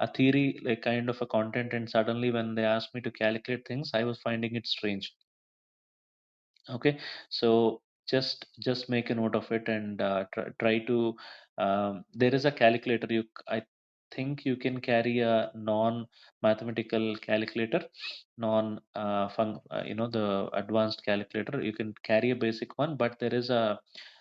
a theory like kind of a content, and suddenly when they asked me to calculate things, I was finding it strange. Okay, so just make a note of it, and try to there is a calculator. I think you can carry a non mathematical calculator, non the advanced calculator. You can carry a basic one, but there is a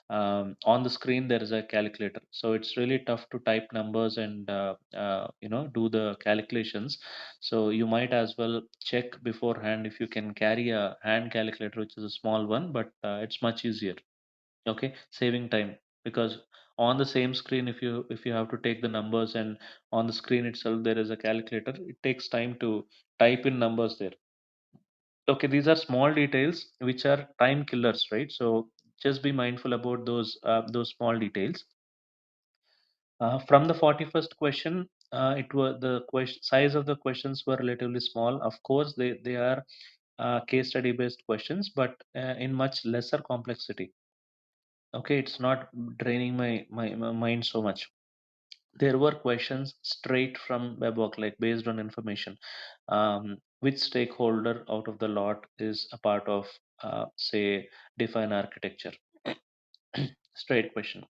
on the screen there is a calculator, so it's really tough to type numbers and do the calculations. So you might as well check beforehand if you can carry a hand calculator, which is a small one, but it's much easier. Okay, saving time, because on the same screen, if you have to take the numbers, and on the screen itself there is a calculator, it takes time to type in numbers there. Okay, these are small details which are time killers, right? So just be mindful about those small details. From the 41st question, it was the question size of the questions were relatively small. Of course, they are case study based questions, but in much lesser complexity. Okay, it's not draining my mind so much. There were questions straight from webwork, like based on information. Which stakeholder out of the lot is a part of, say, define architecture? Straight question.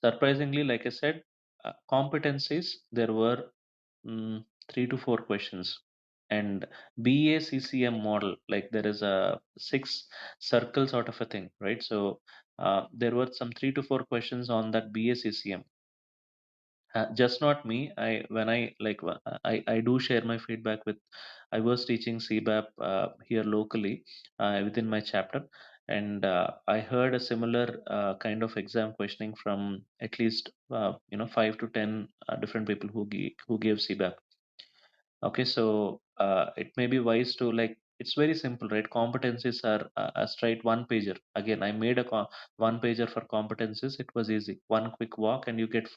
Surprisingly, like I said, competencies, there were three to four questions. And BACCM model, like there is a six circle sort of a thing, right? So there were some three to four questions on that BACCM. Just not me. I do share my feedback with. I was teaching CBAP here locally within my chapter, and I heard a similar kind of exam questioning from at least 5 to 10 different people who gave CBAP. Okay, so it may be wise to, like, it's very simple, right? Competencies are a straight one pager. Again, I made a one pager for competencies. It was easy, one quick walk, and you get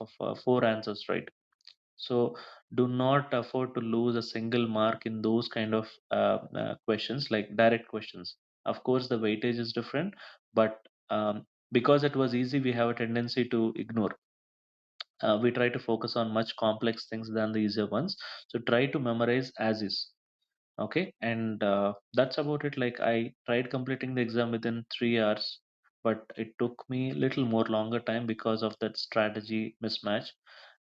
four answers, right? So do not afford to lose a single mark in those kind of questions, like direct questions. Of course, the weightage is different, but because it was easy, we have a tendency to ignore. We try to focus on much complex things than the easier ones. So try to memorize as is. Okay, and that's about it. Like, I tried completing the exam within 3 hours, but it took me little more longer time because of that strategy mismatch.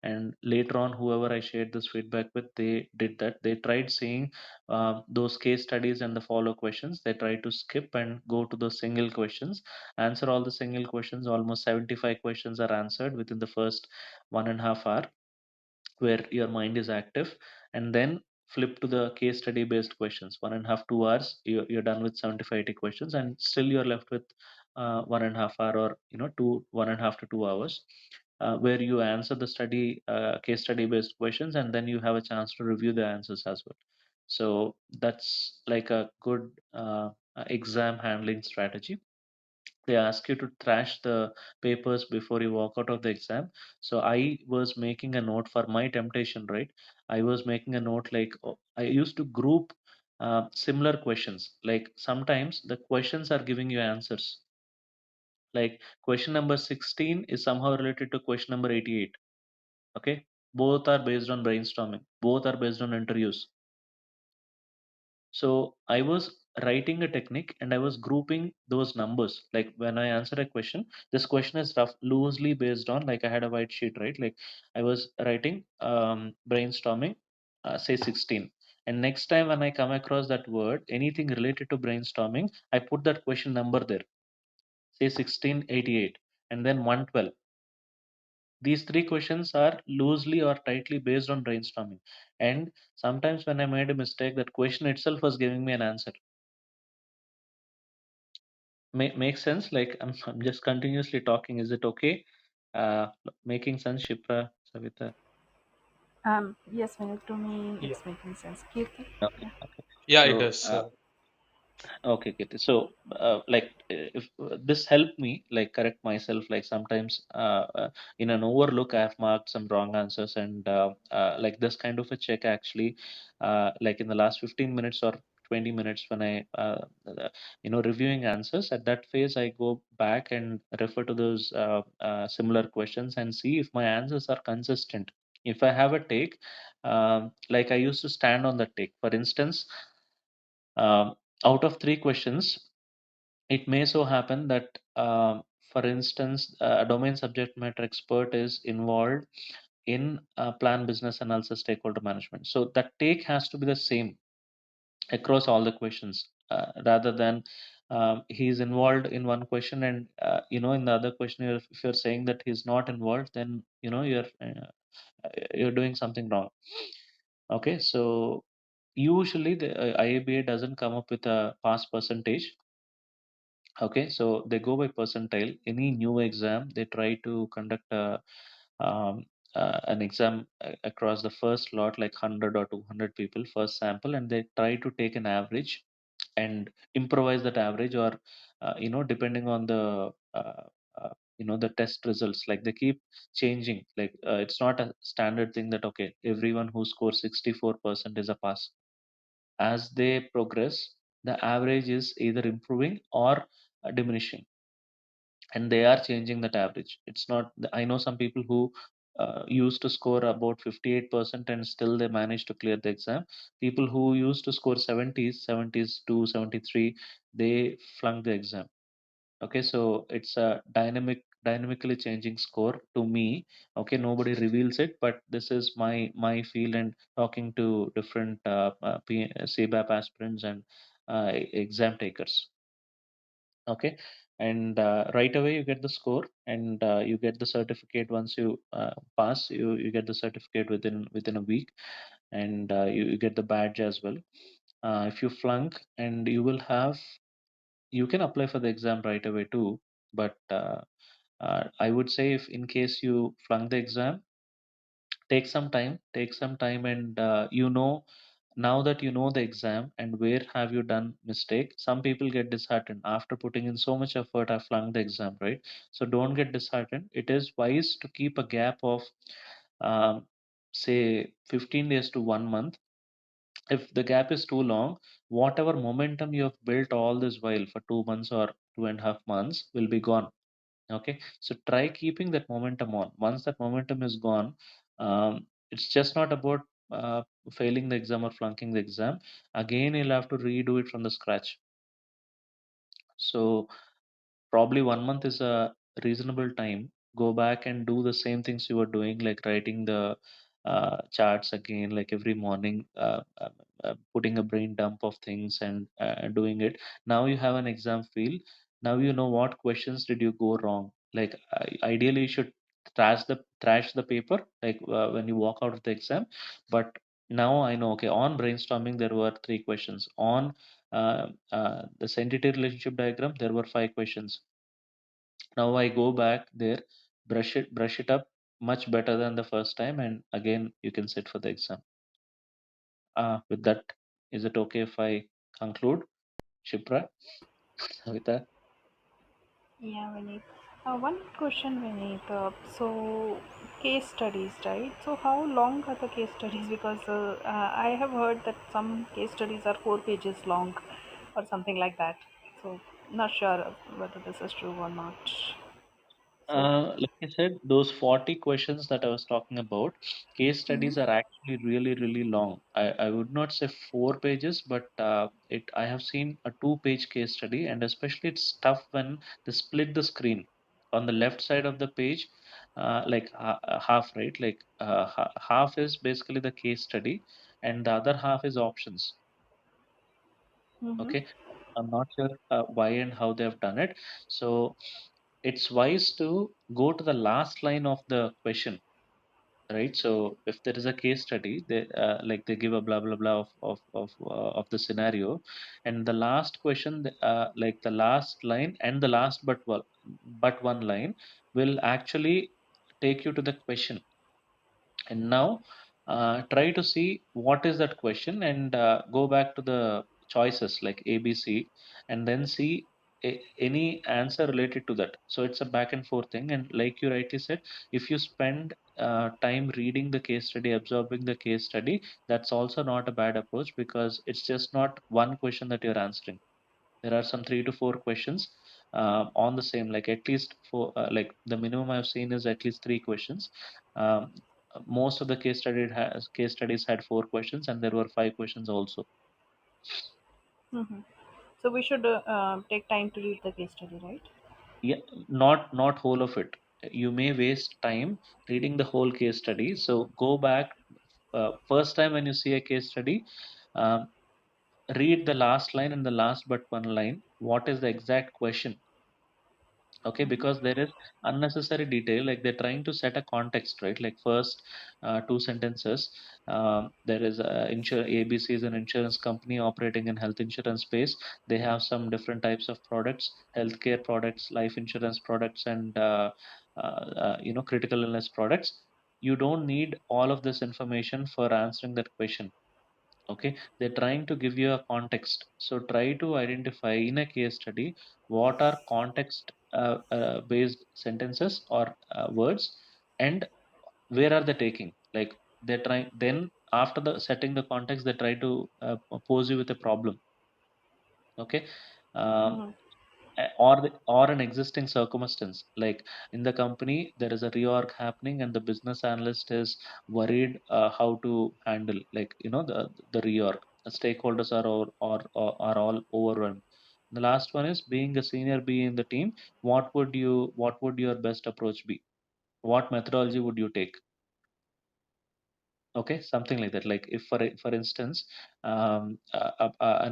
And later on, whoever I shared this feedback with, they did that. They tried seeing those case studies and the follow questions. They tried to skip and go to the single questions, answer all the single questions. Almost 75 questions are answered within the first 1.5 hour, where your mind is active, and then flip to the case study based questions. 1.5 2 hours, you're done with 75 80 questions, and still you're left with 1.5 hour, or two 1.5 to 2 hours, where you answer the case study based questions, and then you have a chance to review the answers as well. So that's like a good exam handling strategy. They ask you to trash the papers before you walk out of the exam. So I was making a note for my temptation, right? I was making a note, like, I used to group similar questions. Like, sometimes the questions are giving you answers, like question number 16 is somehow related to question number 88. Okay, both are based on brainstorming, both are based on interviews. So I was writing a technique, and I was grouping those numbers. Like, when I answer a question, this question is loosely based on, like, I had a white sheet, right? Like, I was writing brainstorming, say 16. And next time when I come across that word, anything related to brainstorming, I put that question number there, say 1688, and then 112. These three questions are loosely or tightly based on brainstorming. And sometimes when I made a mistake, that question itself was giving me an answer. Makes sense? Like, I'm just continuously talking. Is it okay? Making sense, Shipra, Savita? Yes, Vinay, to me Yeah, it's making sense. Kirti? Okay, Yeah. okay. yeah, it So, does. okay, Kirti. So, like, if this helped me, like, correct myself, like, sometimes in an overlook, I've marked some wrong answers, and like, this kind of a check actually, like, in the last 15 minutes or 20 minutes, when reviewing answers, at that phase, I go back and refer to those similar questions and see if my answers are consistent. If I have a take, like I used to stand on the take. For instance, out of three questions, it may so happen that, for instance, a domain subject matter expert is involved in plan business analysis stakeholder management. So that take has to be the same across all the questions, rather than he's involved in one question and in the other question, if you're saying that he's not involved, then you're doing something wrong. Okay, so usually the IABA doesn't come up with a pass percentage. Okay, so they go by percentile. Any new exam, they try to conduct um, an exam across the first lot, like 100 or 200 people, first sample, and they try to take an average and improvise that average, or depending on the test results, like they keep changing. Like it's not a standard thing that okay, everyone who scores 64% is a pass. As they progress, the average is either improving or diminishing, and they are changing that average. It's not, I know some people who used to score about 58% and still they managed to clear the exam. People who used to score 70s to 73, they flunked the exam. Okay, so it's a dynamically changing score to me. Okay, nobody reveals it, but this is my feel, and talking to different CBAP aspirants and exam takers. Okay, and right away you get the score, and you get the certificate. Once you pass, you get the certificate within a week, and you get the badge as well. If you flunk, and you can apply for the exam right away too, but I would say, if in case you flunk the exam, take some time, and now that you know the exam and where have you done mistake. Some people get disheartened after putting in so much effort. I flunked the exam, right? So don't get disheartened. It is wise to keep a gap of um, say 15 days to 1 month. If the gap is too long, whatever momentum you have built all this while for 2 months or 2.5 months will be gone. Okay, so try keeping that momentum on. Once that momentum is gone, it's just not about failing the exam or flunking the exam. Again, you'll have to redo it from the scratch. So probably 1 month is a reasonable time. Go back and do the same things you were doing, like writing the charts again, like every morning, putting a brain dump of things and doing it. Now you have an exam feel. Now you know what questions did you go wrong. Like ideally, you should trash the paper, like when you walk out of the exam. But now I know, okay, on brainstorming there were three questions. On the entity relationship diagram, there were five questions. Now I go back there, brush it up much better than the first time, and again you can sit for the exam. With that, is it okay if I conclude, Shipra? With that, Yeah, Vineet. One question, Vineet. So, case studies, right? So, how long are the case studies? Because I have heard that some case studies are 4 pages long or something like that. So, not sure whether this is true or not. So, like I said, those 40 questions that I was talking about, case mhm. studies are actually really, really long. I would not say 4 pages, but I have seen a 2 page case study, and especially it's tough when they split the screen. On the left side of the page, like half, right? Like half is basically the case study, and the other half is options. Mm-hmm. Okay, I'm not sure why and how they have done it. So it's wise to go to the last line of the question, right? So if there is a case study, they give a blah blah blah of the scenario, and the last question, like the last line and the last but one line will actually take you to the question. And now try to see what is that question, and go back to the choices like ABC, and then see any answer related to that. So it's a back and forth thing. And like you rightly said, if you spend time reading the case study, absorbing the case study, that's also not a bad approach, because it's just not one question that you're answering. There are some three to four questions on the same, like at least four, like the minimum I've seen is at least three questions. Um, Most of the case studies had 4 questions, and there were 5 questions also. Mm-hmm. So we should take time to read the case study, right? Yeah, not whole of it. You may waste time reading the whole case study. So go back, first time when you see a case study, um, read the last line and the last but one line. What is the exact question? Okay, Mm-hmm. because there is unnecessary detail, like they're trying to set a context, right? Like first 2 sentences, there is ABC is an insurance company operating in health insurance space. They have some different types of products, healthcare products, life insurance products, and critical illness products. You don't need all of this information for answering that question. Okay, they're trying to give you a context, so try to identify in a case study what are context based sentences or words, and where are they taking, like they're trying, then after the setting the context they try to pose you with a problem. Okay, um, Mm-hmm. or an existing circumstance, like in the company there is a reorg happening and the business analyst is worried how to handle, like the reorg. The stakeholders are all overwhelmed. The last one is being a senior B in the team, what would your best approach be, what methodology would you take? Okay, something like that. Like if for instance, an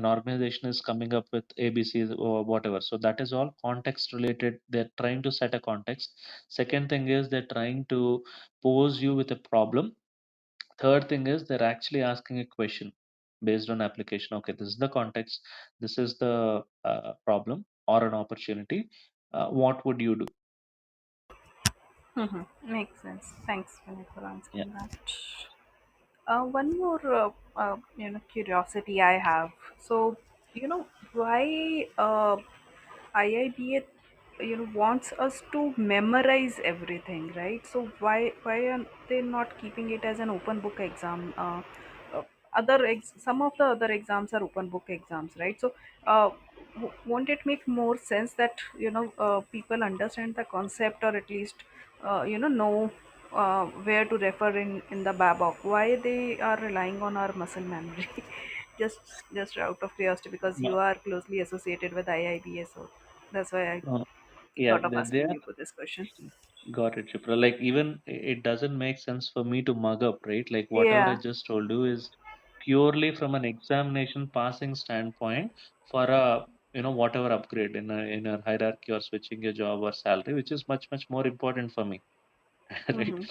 organization is coming up with ABCs or whatever, so that is all context related. They're trying to set a context. Second thing is they're trying to pose you with a problem. Third thing is they're actually asking a question based on application. Okay, this is the context, this is the problem or an opportunity. What would you do? Mm-hmm. Makes sense. Thanks, Vinay, for Yeah. answering that. One more, curiosity I have. So, why IIBA, wants us to memorize everything, right? So why are they not keeping it as an open book exam? Uh, some of the other exams are open book exams, right? So uh, won't it make more sense that people understand the concept, or at least know where to refer in the babok? Why they are relying on our muscle memory? just out of curiosity, because you No, are closely associated with IIBA, so that's why I no, yeah, thought of they asking are. you for this question. Got it, Shipra. Like even it doesn't make sense for me to mug up, right? Like whatever I Yeah. just told you is purely from an examination passing standpoint for a whatever upgrade in a hierarchy or switching your job or salary, which is much more important for me, right? Mm-hmm.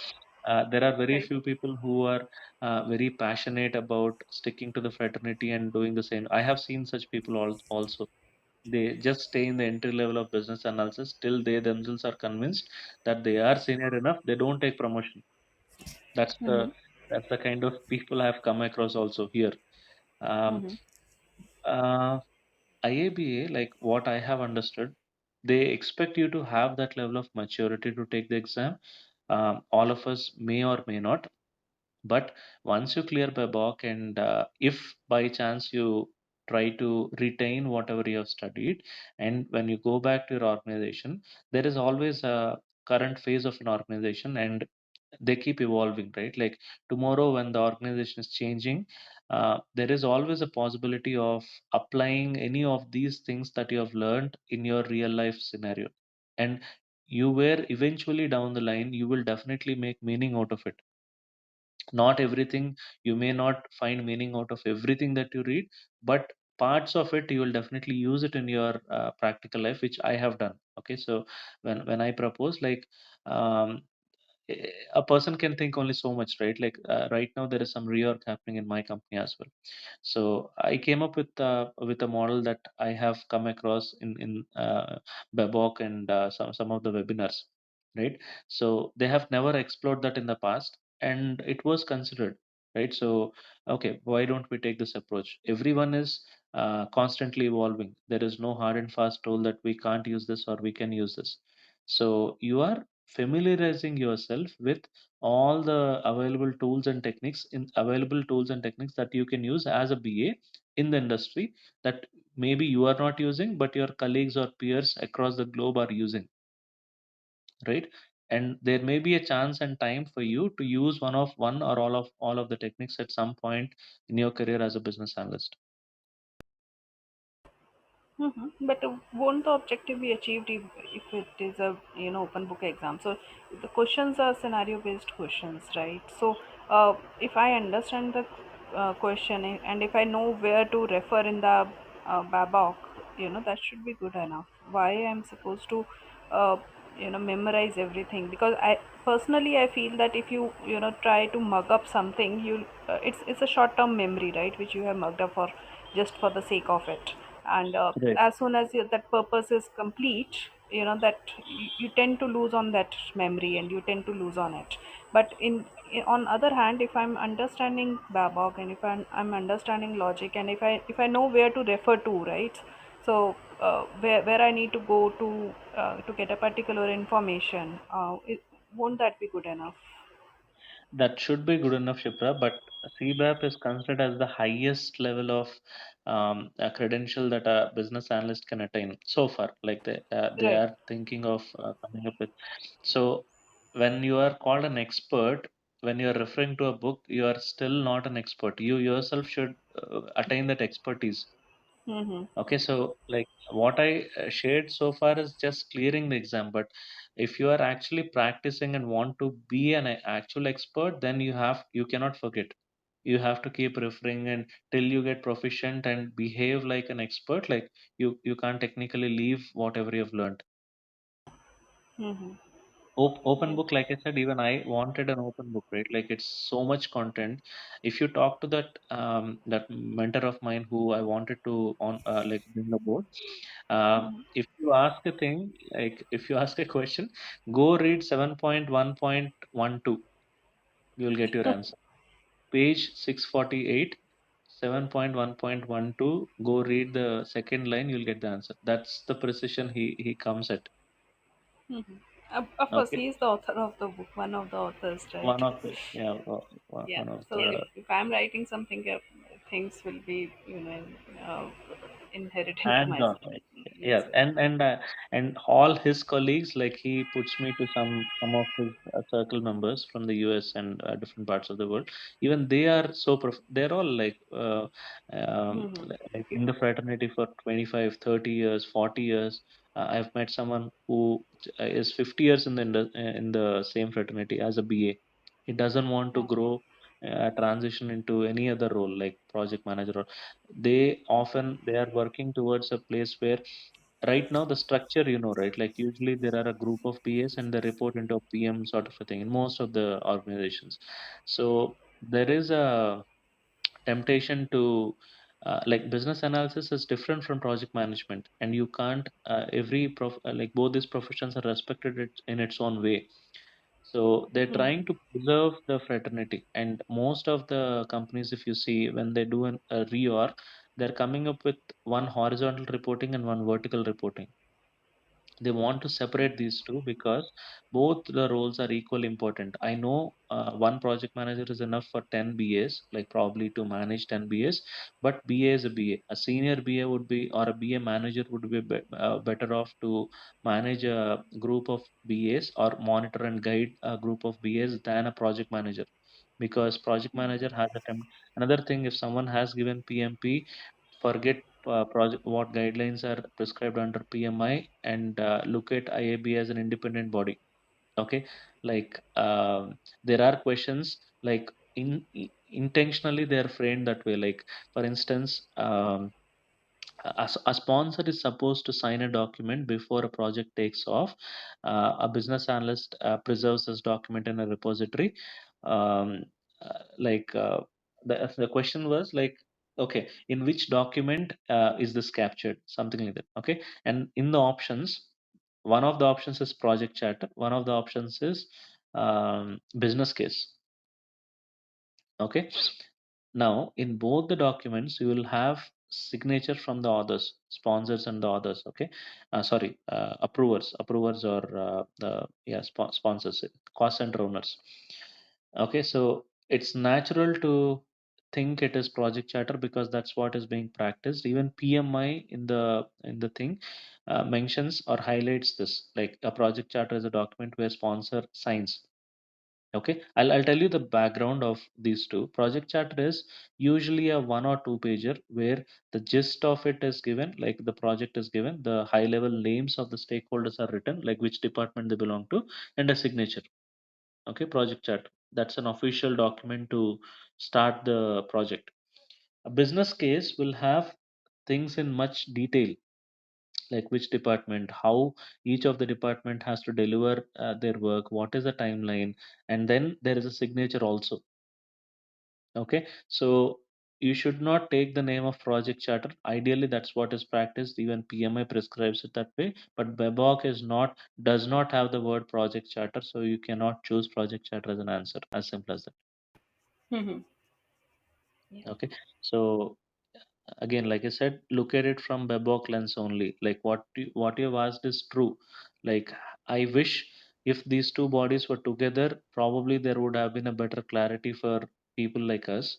There are very Right. few people who are very passionate about sticking to the fraternity and doing the same. I have seen such people also. They just stay in the entry level of business analysis till they themselves are convinced that they are senior enough. They don't take promotion. That's Mm-hmm. the that's the kind of people I've come across also here. Um, Mm-hmm. uh, IABA, like what I have understood, they expect you to have that level of maturity to take the exam. All of us may or may not, but once you clear by BOC, and if by chance you try to retain whatever you have studied, and when you go back to your organization, there is always a current phase of an organization, and they keep evolving, right? Like tomorrow, when the organization is changing, there is always a possibility of applying any of these things that you have learned in your real life scenario. And you were eventually down the line, you will definitely make meaning out of it. Not everything, you may not find meaning out of everything that you read, but parts of it you will definitely use it in your practical life, which I have done. Okay, so when I propose, like um, a person can think only so much, right? Like right now there is some reorg happening in my company as well. So I came up with a model that I have come across in Babok and some of the webinars, right? So they have never explored that in the past, and it was considered, right? So okay, why don't we take this approach? Everyone is constantly evolving. There is no hard and fast rule that we can't use this or we can use this. So you are familiarizing yourself with all the available tools and techniques that you can use as a BA in the industry, that maybe you are not using but your colleagues or peers across the globe are using, right? and there may be a chance and time for you to use one or all of the techniques at some point in your career as a business analyst. But won't the objective be achieved if it is a open book exam? So the questions are scenario based questions, right? So if I understand the question and if I know where to refer in the babok, that should be good enough. Why I'm supposed to uh, memorize everything? Because I personally I feel that if you try to mug up something, you it's a short term memory, right, which you have mugged up for just for the sake of it. And Right. as soon as that purpose is complete, that you tend to lose on that memory and you tend to lose on it. But on other hand, if I'm understanding babok and if I'm understanding logic, and if I know where to refer to, right? So where I need to go to get a particular information, won't that be good enough? That should be good enough, Shipra, but CBAP is considered as the highest level of a credential that a business analyst can attain so far. Like they Right. are thinking of coming up with. So when you are called an expert, when you are referring to a book, you are still not an expert. You yourself should attain that expertise. Mm-hmm. Okay, so like what I shared so far is just clearing the exam, but if you are actually practicing and want to be an actual expert, then you cannot forget. You have to keep referring and till you get proficient and behave like an expert. Like you can't technically leave whatever you've learned. Mm-hmm. Open book, like I said, even I wanted an open book, right? Like it's so much content. If you talk to that mentor of mine who I wanted to on like bring aboard, if you ask a thing, like if you ask a question, go read 7.1.12. You'll get your answer. Page 648, 7.1.12. Go read the second line. You'll get the answer. That's the precision he comes at. Mm-hmm. Of course, Okay. he is the author of the book, one of the authors, right? One of the yeah, Yeah. one of So the if I'm writing something, things will be uh, inherited into hands my on, system. right? Yes. Yeah, and all his colleagues, like he puts me to some of his circle members from the US and different parts of the world. Even they are they're all Mm-hmm. like in the fraternity for 25, 30 years, 40 years. I've met someone who is 50 years in the same fraternity as a BA. He doesn't want to Yeah. grow, transition into any other role like project manager. They are working towards a place where right now the structure, right, like usually there are a group of PS and they report into a PM sort of a thing in most of the organizations. So there is a temptation to like business analysis is different from project management, and you can't like both these professions are respected in its own way. So they're trying Mm-hmm. to preserve the fraternity, and most of the companies, if you see, when they do a reorg, they're coming up with one horizontal reporting and one vertical reporting. They want to separate these two because both the roles are equally important. I know one project manager is enough for 10 BAs, like probably to manage 10 BAs, but BA is a BA. A senior BA would be, or a BA manager would be, better off to manage a group of BAs or monitor and guide a group of BAs than a project manager. Because project manager has another thing, if someone has given PMP, forget project what guidelines are prescribed under PMI, and look at IAB as an independent body. Okay, like there are questions like intentionally they are framed that way. Like for instance, a sponsor is supposed to sign a document before a project takes off. A business analyst preserves this document in a repository. Um, like the question was like, okay, in which document is this captured? Something like that. Okay, and in the options, one of the options is project charter. One of the options is business case. Okay, now, in both the documents, you will have signature from the authors, sponsors, and the authors. Okay, sorry, approvers, or the yeah sponsors, cost center owners. Okay, so it's natural to think it is project charter because that's what is being practiced. Even PMI in the thing mentions or highlights this, like a project charter is a document where sponsor signs. Okay, I'll tell you the background of these two. Project charter is usually a one or two pager where the gist of it is given, like the project is given, the high level names of the stakeholders are written, like which department they belong to, and a signature. Okay, project chart. That's an official document to start the project. A business case will have things in much detail, like which department, how each of the department has to deliver their work, what is the timeline, and then there is a signature also. Okay, so you should not take the name of project charter. Ideally, that's what is practiced. Even PMI prescribes it that way. But BEBOC is not does not have the word project charter, so you cannot choose project charter as an answer. As simple as that. Mm-hmm. Yeah. Okay, so again, like I said, look at it from Babok lens only. Like what you've asked is true. Like I wish if these two bodies were together, probably there would have been a better clarity for people like us.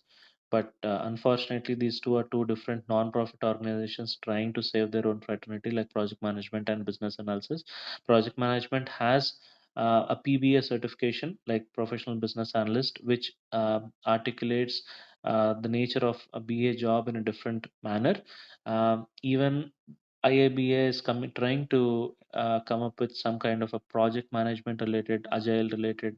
But unfortunately, these two are two different non-profit organizations trying to save their own fraternity, like project management and business analysis. Project management has a PBA certification, like professional business analyst, which articulates the nature of a BA job in a different manner. Even IIBA is trying to come up with some kind of a project management related, agile related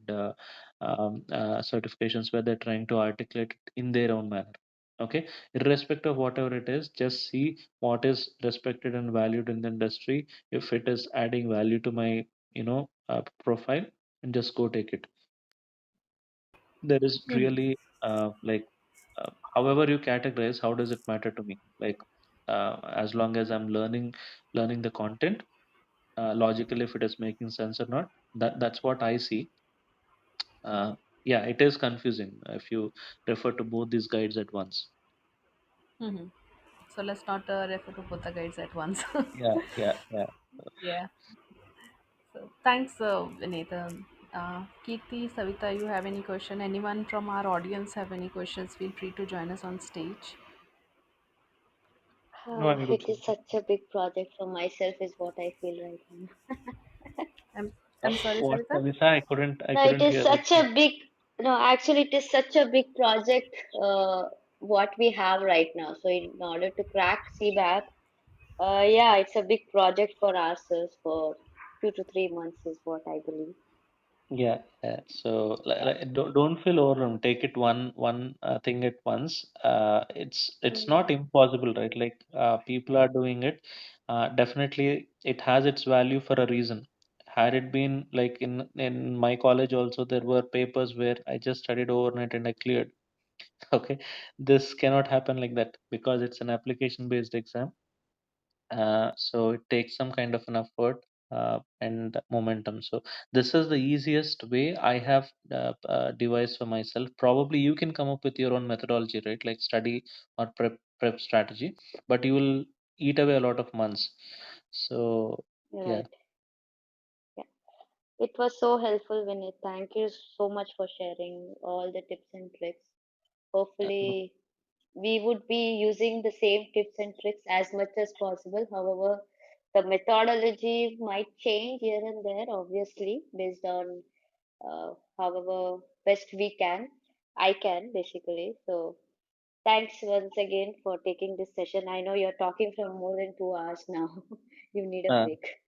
certifications where they're trying to articulate it in their own manner. Okay, irrespective of whatever it is, just see what is respected and valued in the industry. If it is adding value to my, profile, and just go take it. There is Mm-hmm. really like however you categorize, how does it matter to me? Like as long as I'm learning the content logically, if it is making sense or not, that's what I see. Yeah, it is confusing if you refer to both these guides at once. Mm-hmm. So let's not refer to both the guides at once. Yeah, yeah, yeah. Yeah. So thanks, Vinita. Kirti, Savita, you have any question? Anyone from our audience have any questions? Feel free to join us on stage. No, I'm good. It is such a big project for myself, is what I feel right now. I'm I'm sorry, What, Savita. Lisa? I No, it couldn't is hear what such a big, no, actually, it is such a big project, what we have right now. So, in order to crack CBAP, yeah, it's a big project for ourselves for 2 to 3 months, is what I believe. Yeah, yeah. So Yeah. don't feel overwhelmed. Take it one thing at once. It's Mm, not impossible, right? Like people are doing it. Definitely, it has its value for a reason. Had it been like in my college also, there were papers where I just studied overnight and I cleared. Okay, this cannot happen like that because it's an application based exam, so it takes some kind of an effort and momentum. So this is the easiest way I have devised for myself. Probably you can come up with your own methodology, right? Like study or prep strategy, but you will eat away a lot of months. So yeah, right. Yeah. It was so helpful, Vinit. Thank you so much for sharing all the tips and tricks. no, Hopefully, we would be using the same tips and tricks as much as possible. However, the methodology might change here and there, obviously, based on however best we can. I can basically. So, thanks once again for taking this session. I know you're talking for more than 2 hours now. You need a uh, break.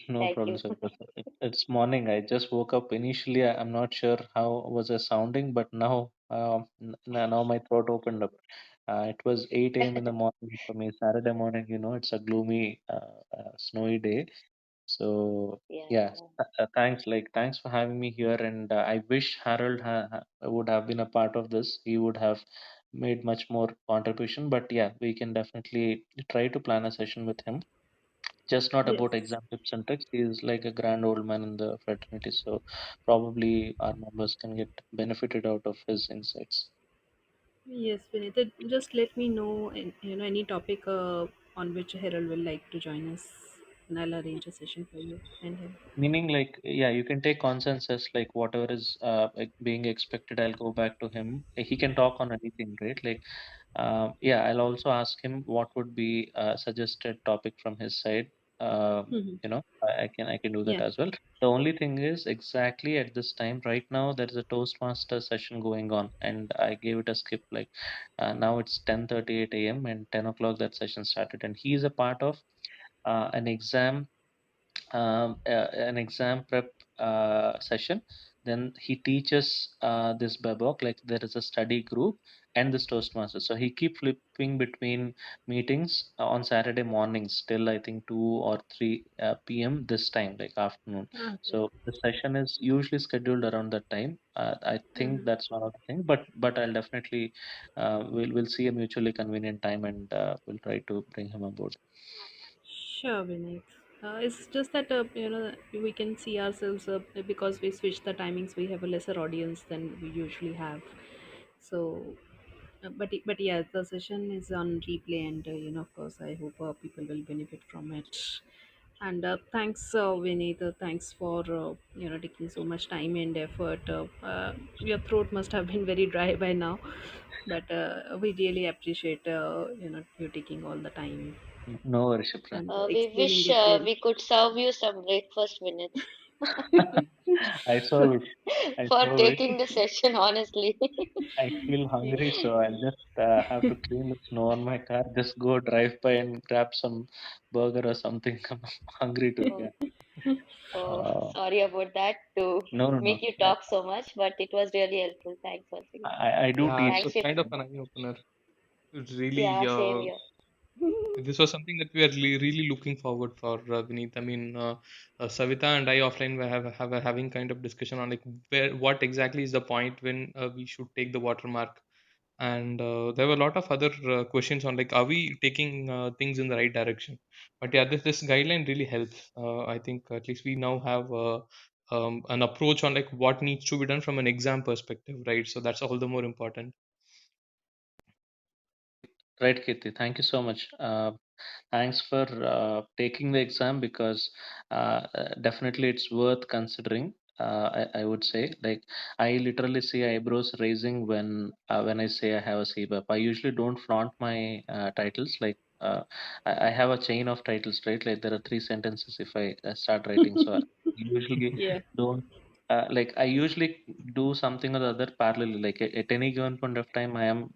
no Thank problem, you. sir. It's morning. I just woke up. Initially, I'm not sure how was I sounding, but now now my throat opened up. It was 8 a.m. in the morning for me. Saturday morning, it's a gloomy, snowy day. So yeah, Yeah. thanks. Like thanks for having me here. And I wish Harold would have been a part of this. He would have made much more contribution. But yeah, we can definitely try to plan a session with him. Just not Yes. about exam tips and tricks. He is like a grand old man in the fraternity. So probably our members can get benefited out of his insights. Yes, Vinita. Just let me know, any topic on which Herald will like to join us. and I'll arrange a session for you and him. Meaning, like, yeah, you can take consensus, like whatever is like being expected, I'll go back to him. He can talk on anything, right? Like, yeah, I'll also ask him what would be a suggested topic from his side. Hmm. I can do that Yeah. as well. The only thing is, exactly at this time, right now, there is a Toastmaster session going on, and I gave it a skip. Like, now it's 10:38 a.m. and 10 o'clock that session started, and he is a part of an exam prep session. Then he teaches this babok, like there is a study group and this Toastmaster. So he keep flipping between meetings on Saturday mornings till I think 2 or 3 p.m. this time, like afternoon. Okay. So the session is usually scheduled around that time. I think Hmm. that's one of the things, but I'll definitely we'll see a mutually convenient time, and we'll try to bring him aboard. Sure, Vinay. It's just that we can see ourselves because we switch the timings. We have a lesser audience than we usually have. So, but yeah, the session is on replay, and of course, I hope people will benefit from it. And thanks, Vinay. Thanks for taking so much time and effort. Your throat must have been very dry by now, but we really appreciate you taking all the time No worries, Shipra. and We explaining wish it well. we could serve you some breakfast minutes I so wish. I for so wish. taking the session, honestly. I feel hungry, so I'll just have to clean the snow on my car. Just go drive by and grab some burger or something. I'm hungry too. Oh, Yeah. oh, Uh, sorry about that to no, no, no. make you talk so much, but it was really helpful. Thanks once again. I do Yeah, it teach. was Thanks, you. kind of an eye opener. It's really Yeah, same here. this was something that we are really looking forward for, Vineet. I mean, Savita and I offline were having kind of discussion on like what exactly is the point when we should take the watermark, and there were a lot of other questions on like are we taking things in the right direction. But yeah, this guideline really helps. I think at least we now have an approach on like what needs to be done from an exam perspective, right? So that's all the more important. Right, Kirti. Thank you so much. Thanks for taking the exam, because definitely it's worth considering. I would say, like, I literally see eyebrows raising when I say I have a CBAP. I usually don't flaunt my titles. Like, I have a chain of titles, right? Like there are three sentences if I start writing. So I usually Yeah. don't. Like I usually do something or the other parallelly. Like at any given point of time, I am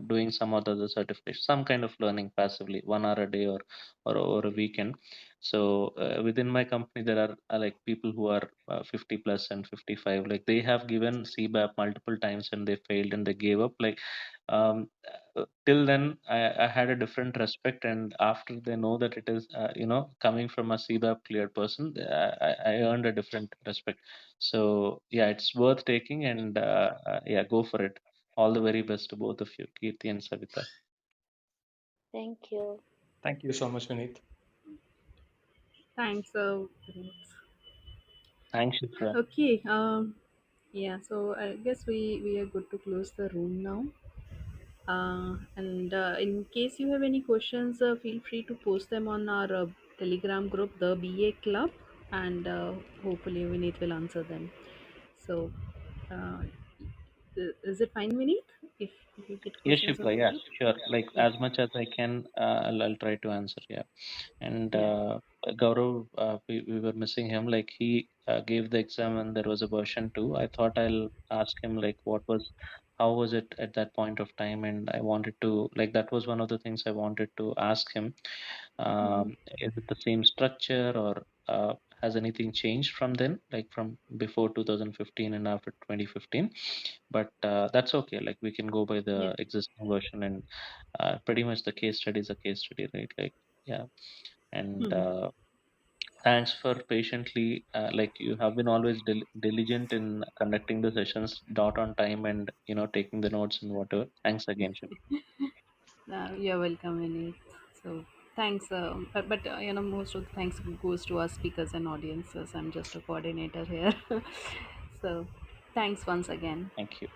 doing some or the other certification, some kind of learning passively, 1 hour a day or over a weekend. So within my company, there are like people who are 50 plus and 55. Like they have given CBAP multiple times and they failed and they gave up. Like till then, I had a different respect, and after they know that it is coming from a CBAP cleared person, I earned a different respect. So yeah, it's worth taking, and yeah, go for it. All the very best to both of you, Kirti and Savita. Thank you. Thank you so much, Vineet. Thanks. Thanks, Shifra. Okay. Yeah. So I guess we are good to close the room now. And in case you have any questions, feel free to post them on our Telegram group, the BA Club, and hopefully Vineet will answer them. So, uh, is it fine, Vineet? If you get Yes, questions on Shifra. the Yeah, group? sure. Like Yeah. as much as I can, I'll try to answer. Yeah. And Yeah. Gaurav, we were missing him. Like he gave the exam and there was a version two. I thought I'll ask him like how was it at that point of time, and I wanted to, like, that was one of the things I wanted to ask him. Hmm. Is it the same structure, or has anything changed from then, like from before 2015 and after 2015? But that's okay. Like we can go by Yeah. the existing version, and pretty much the case study is a case study, right? Like, yeah. And Hmm. thanks for patiently, like you have been always diligent in conducting the sessions dot on time, and taking the notes and whatever. Thanks again, Shiv. You're welcome, Vineet. So, thanks. But most of the thanks goes to our speakers and audiences. I'm just a coordinator here. So, thanks once again. Thank you.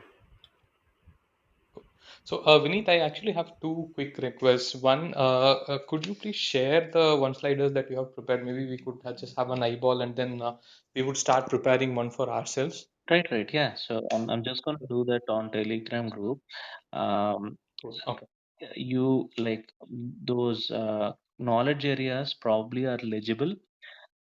So, Vineet, I actually have two quick requests. One, could you please share the one sliders that you have prepared? Maybe we could just have an eyeball and then we would start preparing one for ourselves. Right, right. Yeah. So I'm just going to do that on Telegram group. Um, Cool. Okay. you like those knowledge areas probably are legible,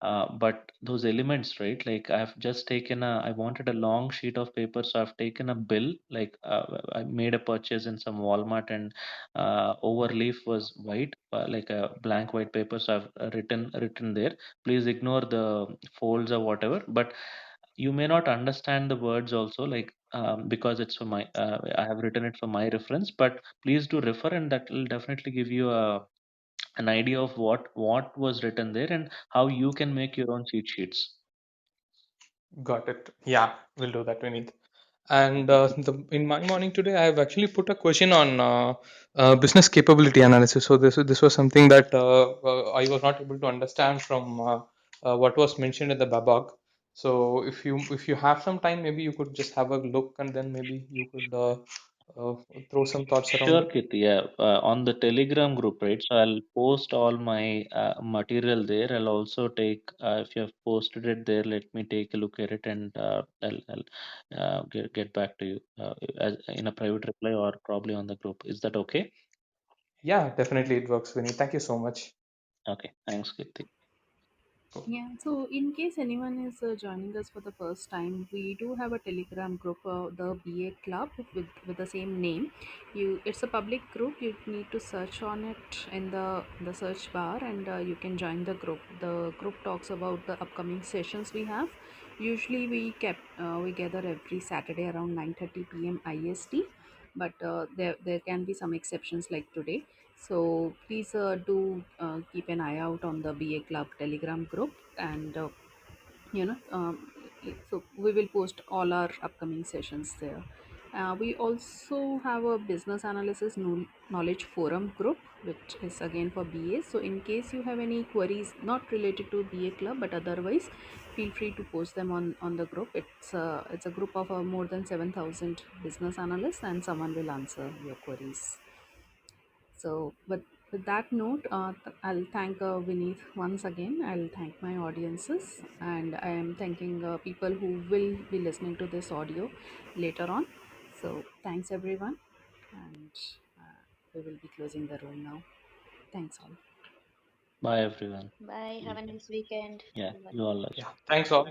but those elements, right? Like I've just taken I wanted a long sheet of paper, so I've taken a bill. Like I made a purchase in some Walmart, and overleaf was white, like a blank white paper. So I've written there. Please ignore the folds or whatever. But you may not understand the words also, like because it's for my. I have written it for my reference, but please do refer, and that will definitely give you a an idea of what was written there and how you can make your own cheat sheets. Got it. Yeah, we'll do that, Vineet. And in my morning today, I have actually put a question on business capability analysis. So this was something that I was not able to understand from what was mentioned in the Babak. So if you have some time, maybe you could just have a look, and then maybe you could uh, throw some thoughts around Sure, it. Kit. Yeah, on the Telegram group, right? So I'll post all my material there. I'll also take, if you have posted it there, let me take a look at it, and I'll get back to you in a private reply or probably on the group. Is that okay? Yeah, definitely it works, Vineet. Thank you so much. Okay, thanks, Kit. Cool. Yeah, so in case anyone is joining us for the first time, we do have a Telegram group, the BA Club, with the same name. It's a public group. You need to search on it in the search bar, and you can join the group. The group talks about the upcoming sessions we have. Usually, we gather every Saturday around 9:30 p.m. IST, but there can be some exceptions like today. So please do keep an eye out on the BA Club Telegram group, and you know, so we will post all our upcoming sessions there. We also have a business analysis knowledge forum group, which is again for BA. So in case you have any queries not related to BA Club but otherwise, feel free to post them on the group. It's a group of more than 7,000 business analysts, and someone will answer your queries. So, with that note, I'll thank Vineet once again. I'll thank my audiences, and I am thanking people who will be listening to this audio later on. So, thanks everyone, and we will be closing the room now. Thanks all. Bye, everyone. Bye. Have a nice weekend, Yeah, everyone. you all. Yeah. Thanks all.